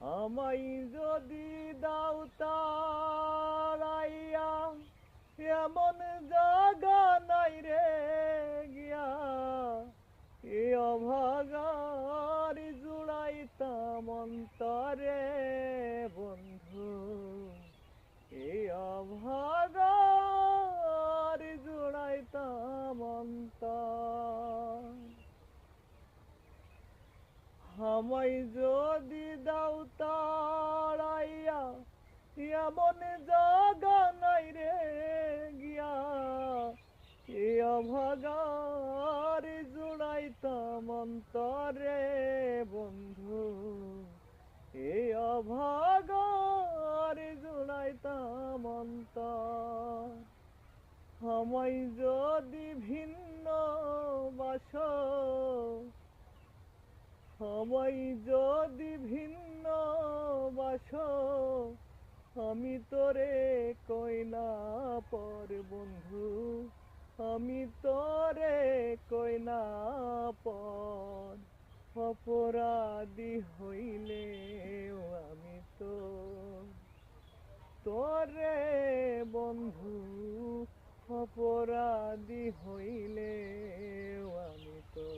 আমায় যদি দাও তাড়াইয়া, এমন জাগা নাই রে গিয়া এ অভাগার জুড়াইতাম অন্তরে বন্ধু। এ অভাগার জুড়াইতাম অন্তর। আমায় যদি দাও তাড়াইয়া, এমন জাগা নাই রে গিয়া এ অভাগার জুড়াইতাম অন্তরে বন্ধু। এ অভাগার জুড়াইতাম অন্তর। আমায় যদি ভিন্ন বাসো, আমায় যদি ভিন্ন বাসো, আমি তোরে কইনা পর বন্ধু। আমি তোরে কইনা পর। অপরাধী হইলে আমি তো তোরে বন্ধু। অপরাধী হইলে আমি তো